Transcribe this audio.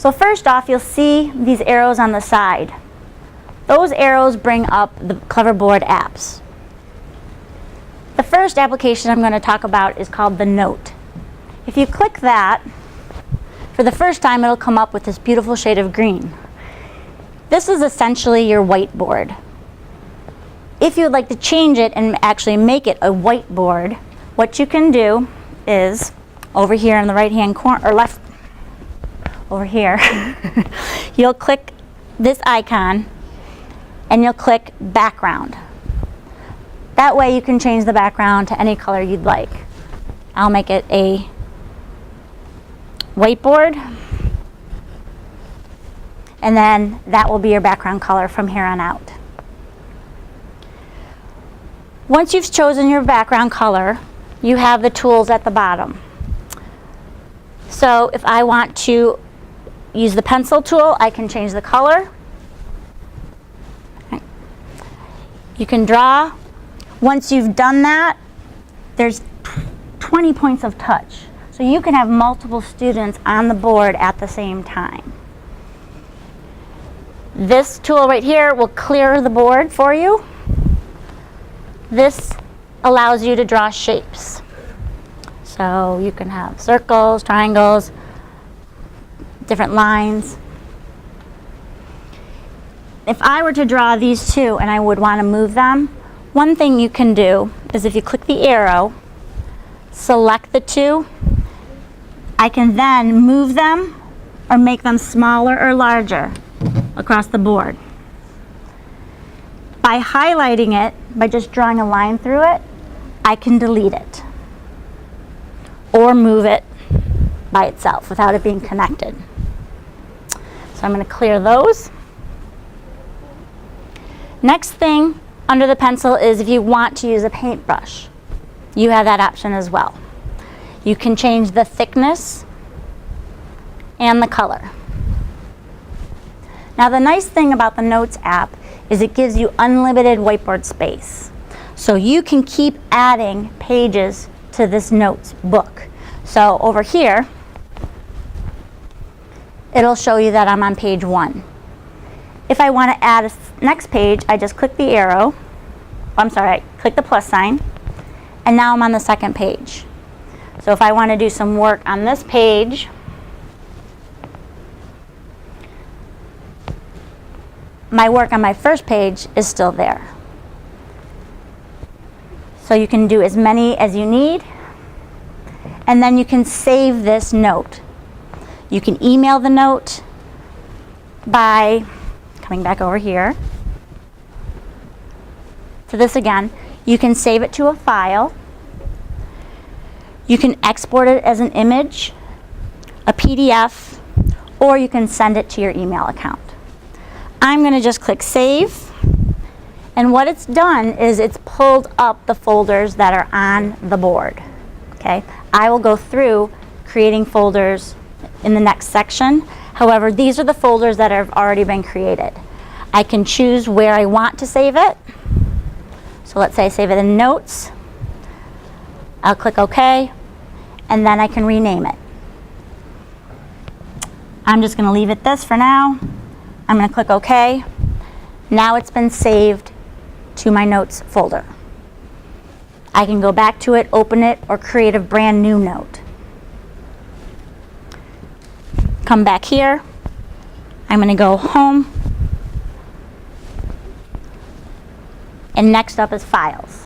So first off, you'll see these arrows on the side. Those arrows bring up the Cleverboard apps. The first application I'm going to talk about is called the Note. If you click that, for the first time it'll come up with this beautiful shade of green. This is essentially your whiteboard. If you would like to change it and actually make it a whiteboard, what you can do is over here in the right hand corner, or left, over here, you'll click this icon and you'll click background. That way you can change the background to any color you'd like. I'll make it a whiteboard, and then that will be your background color from here on out. Once you've chosen your background color, you have the tools at the bottom. So if I want to use the pencil tool, I can change the color. You can draw. Once you've done that, there's 20 points of touch. So you can have multiple students on the board at the same time. This tool right here will clear the board for you. This allows you to draw shapes. So you can have circles, triangles, different lines. If I were to draw these two and I would want to move them, one thing you can do is if you click the arrow, select the two, I can then move them or make them smaller or larger across the board. By highlighting it, by just drawing a line through it, I can delete it or move it by itself without it being connected. So I'm going to clear those. Next thing under the pencil is if you want to use a paintbrush. You have that option as well. You can change the thickness and the color. Now the nice thing about the Notes app is it gives you unlimited whiteboard space. So you can keep adding pages to this Notes book. So over here, it'll show you that I'm on page 1. If I want to add a next page, I just click the arrow. I'm sorry, I click the plus sign, and now I'm on the second page. So if I want to do some work on this page, my work on my first page is still there. So you can do as many as you need, and then you can save this note. You can email the note by coming back over here to this again. You can save it to a file. You can export it as an image, a PDF, or you can send it to your email account. I'm going to just click save, and what it's done is it's pulled up the folders that are on the board. Okay, I will go through creating folders in the next section. However, these are the folders that have already been created. I can choose where I want to save it. So let's say I save it in Notes. I'll click OK, and then I can rename it. I'm just going to leave it this for now. I'm going to click OK. Now it's been saved to my Notes folder. I can go back to it, open it, or create a brand new note. Come back here. I'm going to go Home. And next up is Files.